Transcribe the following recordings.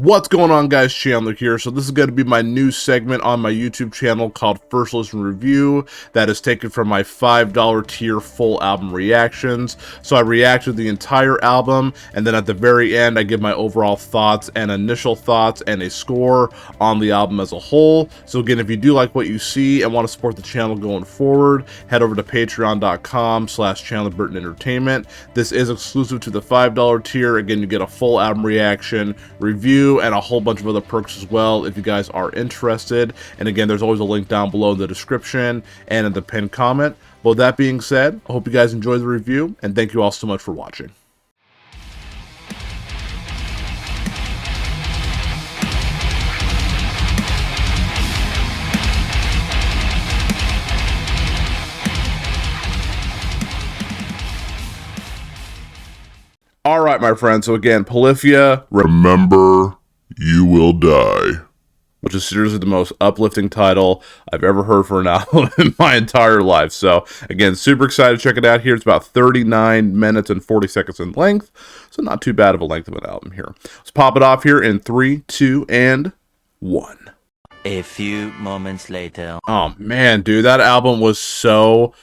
What's going on, guys? Chandler here. So this is going to be my new segment on my YouTube channel called First Listen Review that is taken from my $5 tier full album reactions. So I react to the entire album, and then at the very end I give my overall thoughts and initial thoughts and a score on the album as a whole. So again, if you do like what you see and want to support the channel going forward, head over to patreon.com/ChandlerBurtonEntertainment. This is exclusive to the $5 tier. Again, you get a full album reaction, review, and a whole bunch of other perks as well if you guys are interested. And again, there's always a link down below in the description and in the pinned comment. But with that being said, I hope you guys enjoy the review, and thank you all so much for watching. Alright, my friends, so again, Polyphia, Remember You Will Die, which is seriously the most uplifting title I've ever heard for an album in my entire life. So again, super excited to check it out here. It's about 39 minutes and 40 seconds in length, so not too bad of a length of an album here. Let's pop it off here in 3, 2, and 1. A few moments later. Oh man, dude, that album was so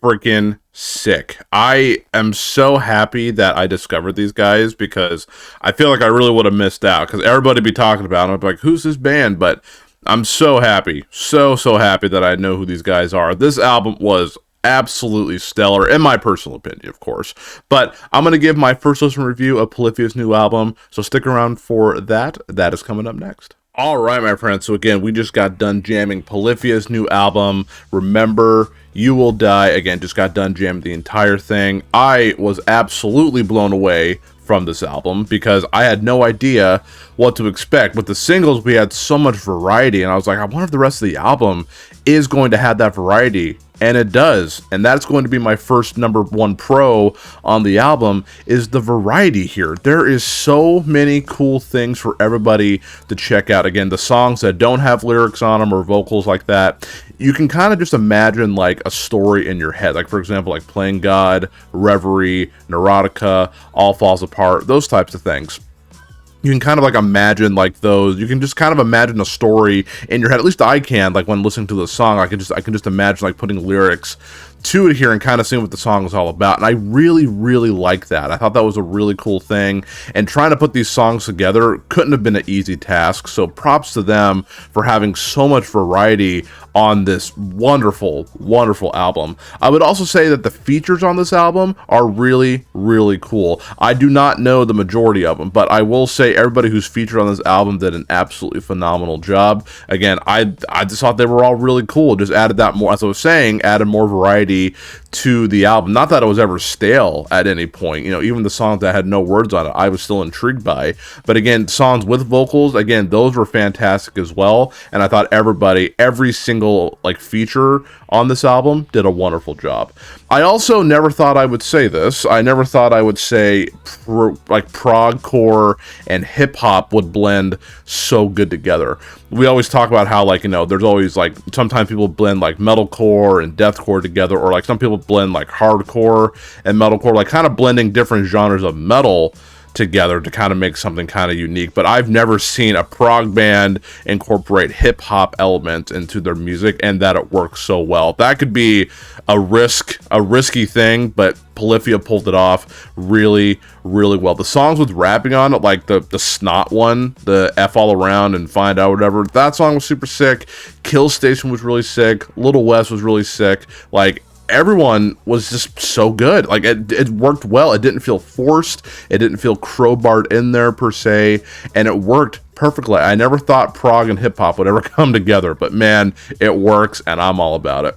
freaking sick. I am so happy that I discovered these guys, because I feel like I really would have missed out, because everybody be talking about them. I'd be like, who's this band? But I'm so happy, so happy that I know who these guys are. This album was absolutely stellar, in my personal opinion, of course. But I'm going to give my first listen review of Polyphia's new album, so stick around for that. That is coming up next. Alright, my friends, so again, we just got done jamming Polyphia's new album, Remember You Will Die. Again, just got done jamming the entire thing. I was absolutely blown away from this album, because I had no idea what to expect. With the singles, we had so much variety, and I was like, I wonder if the rest of the album is going to have that variety. And it does, and that's going to be my first #1 pro on the album, is the variety here. There is so many cool things for everybody to check out. Again, the songs that don't have lyrics on them or vocals like that, you can kind of just imagine like a story in your head. Like, for example, like Playing God, Reverie, Neurotica, All Falls Apart, those types of things. You can kind of like imagine like those. You can just kind of imagine a story in your head. At least I can. Like when listening to the song, I can just imagine like putting lyrics to it here and kind of seeing what the song is all about. And I really like that. I thought that was a really cool thing. And trying to put these songs together couldn't have been an easy task. So props to them for having so much variety on this wonderful album. I would also say that the features on this album are really cool. I do not know the majority of them, but I will say everybody who's featured on this album did an absolutely phenomenal job. Again, I just thought they were all really cool. Just added that more, as I was saying, added more variety to the album. Not that it was ever stale at any point. You know, even the songs that had no words on it, I was still intrigued by. But again, songs with vocals, again, those were fantastic as well. And I thought every single like feature on this album did a wonderful job. I also never thought I would say this. I never thought I would say like progcore and hip hop would blend so good together. We always talk about how, like, you know, there's always like, sometimes people blend like metalcore and deathcore together, or like some people blend like hardcore and metalcore, like kind of blending different genres of metal together to kind of make something kind of unique. But I've never seen a prog band incorporate hip-hop elements into their music and that it works so well. That could be a risky thing, but Polyphia pulled it off really well. The songs with rapping on it, like the Snot one, the F All Around and Find Out, whatever, that song was super sick. Kill Station was really sick. Little West was really sick. Like, everyone was just so good. Like, it worked well. It didn't feel forced. It didn't feel crowbarred in there per se, and it worked perfectly. I never thought prog and hip hop would ever come together, but man, it works, and I'm all about it.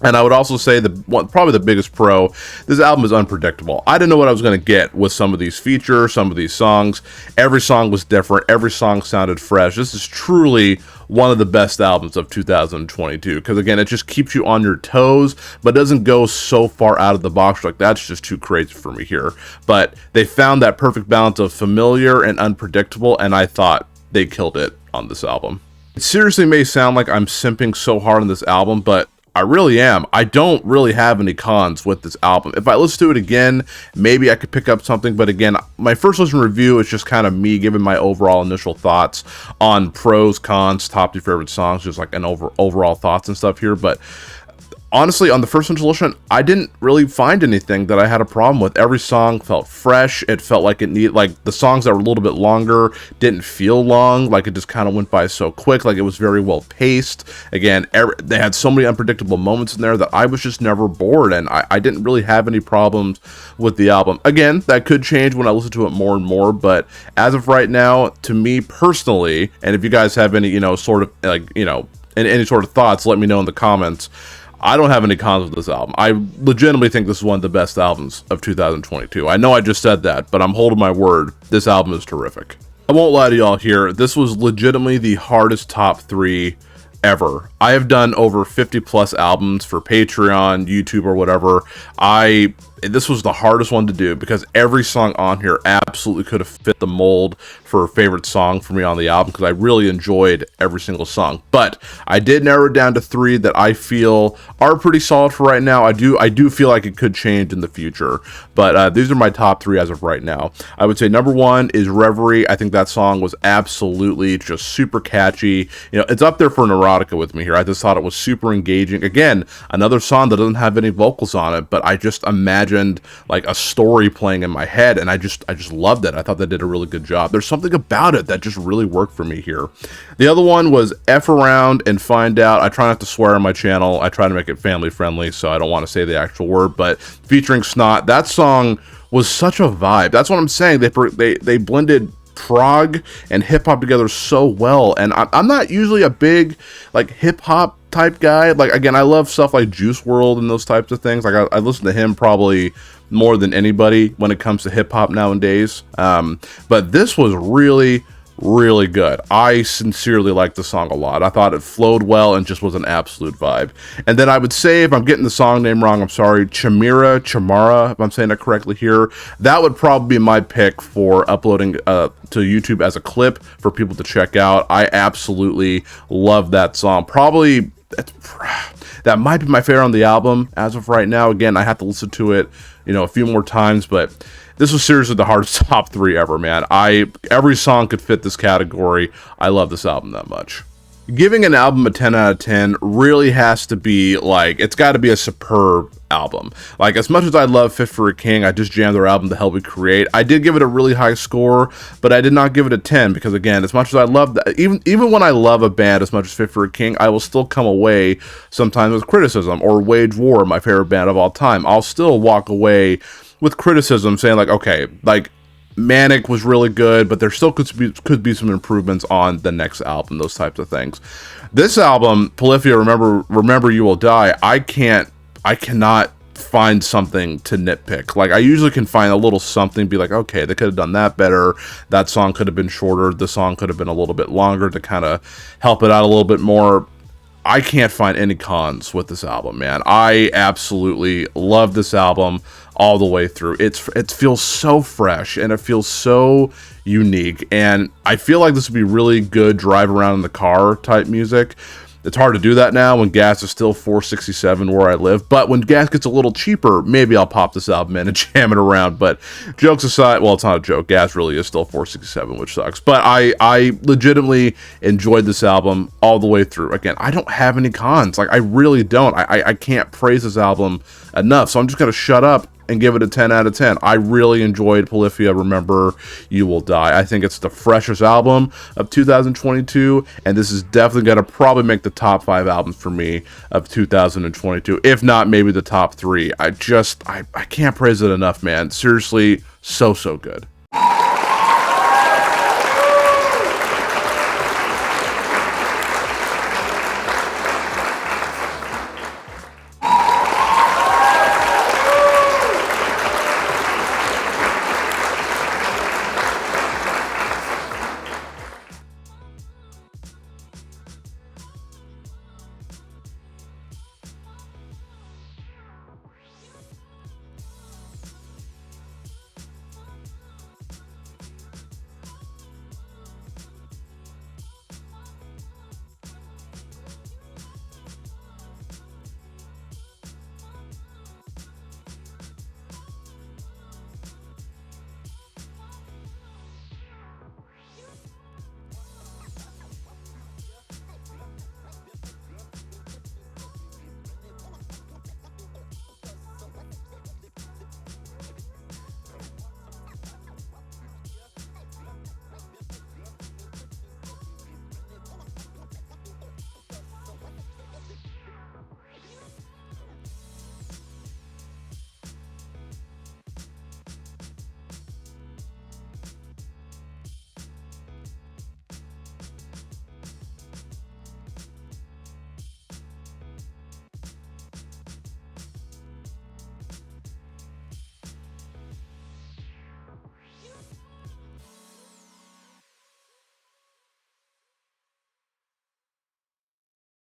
And I would also say probably the biggest pro, this album is unpredictable. I didn't know what I was going to get with some of these features, some of these songs. Every song was different. Every song sounded fresh. This is truly one of the best albums of 2022, because again, it just keeps you on your toes, but doesn't go so far out of the box like that's just too crazy for me here. But they found that perfect balance of familiar and unpredictable, and I thought they killed it on this album. It seriously may sound like I'm simping so hard on this album, but I really am. I don't really have any cons with this album. If I listen to it again, maybe I could pick up something. But again, my first listen review is just kind of me giving my overall initial thoughts on pros, cons, top 2 favorite songs, just like an overall thoughts and stuff here. But honestly, on the first initial listen, I didn't really find anything that I had a problem with. Every song felt fresh. It felt like it needed, like the songs that were a little bit longer didn't feel long. Like it just kind of went by so quick. Like it was very well paced. Again, they had so many unpredictable moments in there that I was just never bored, and I didn't really have any problems with the album. Again, that could change when I listen to it more and more, but as of right now, to me personally, and if you guys have any, sort of like, any sort of thoughts, let me know in the comments. I don't have any cons with this album. I legitimately think this is one of the best albums of 2022. I know I just said that, but I'm holding my word. This album is terrific. I won't lie to y'all here. This was legitimately the hardest top 3 ever. I have done over 50 plus albums for Patreon, YouTube, or whatever. This was the hardest one to do because every song on here absolutely could have fit the mold for a favorite song for me on the album, because I really enjoyed every single song. But I did narrow it down to 3 that I feel are pretty solid for right now. I do feel like it could change in the future, but these are my top 3 as of right now. I would say number 1 is Reverie. I think that song was absolutely just super catchy. It's up there for an erotica with me here. I just thought it was super engaging. Again, another song that doesn't have any vocals on it, but I just imagined like a story playing in my head, and I just loved it. I thought they did a really good job. There's something about it that just really worked for me here. The other one was F Around and Find Out. I try not to swear on my channel. I try to make it family friendly, so I don't want to say the actual word, but featuring Snot, that song was such a vibe. That's what I'm saying. They blended prog and hip-hop together so well, and I'm not usually a big like hip-hop type guy. Like, again, I love stuff like Juice WRLD and those types of things. Like I listen to him probably more than anybody when it comes to hip-hop nowadays, but this was really good. I sincerely liked the song a lot. I thought it flowed well and just was an absolute vibe. And then I would say, if I'm getting the song name wrong, I'm sorry, Chamara, if I'm saying that correctly here, that would probably be my pick for uploading to YouTube as a clip for people to check out. I absolutely love that song. Probably that might be my favorite on the album as of right now. Again, I have to listen to it, a few more times, but this was seriously the hardest top 3 ever, man. Every song could fit this category. I love this album that much. Giving an album a 10 out of 10 really has to be like, it's got to be a superb album. Like, as much as I love Fit for a King, I just jammed their album, The Hell We Create. I did give it a really high score, but I did not give it a 10 because, again, as much as I love that, even when I love a band as much as Fit for a King, I will still come away sometimes with criticism. Or Wage War, my favorite band of all time. I'll still walk away with criticism saying like, okay, like Manic was really good, but there still could be some improvements on the next album, those types of things. This album, Polyphia, Remember You Will Die, I cannot find something to nitpick. Like, I usually can find a little something, be like, okay, they could have done that better, that song could have been shorter, the song could have been a little bit longer to kind of help it out a little bit more. I can't find any cons with this album, man. I absolutely love this album all the way through. It feels so fresh and it feels so unique, and I feel like this would be really good drive around in the car type music. It's hard to do that now when gas is still $4.67 where I live, but when gas gets a little cheaper, maybe I'll pop this album in and jam it around. But jokes aside, well, it's not a joke, gas really is still $4.67, which sucks, but I legitimately enjoyed this album all the way through. Again, I don't have any cons. Like, I really don't. I can't praise this album enough, so I'm just gonna shut up and give it a 10 out of 10. I really enjoyed Polyphia, Remember You Will Die. I think it's the freshest album of 2022, and this is definitely going to probably make the top 5 albums for me of 2022, if not maybe the top 3. I can't praise it enough, man. Seriously, so good.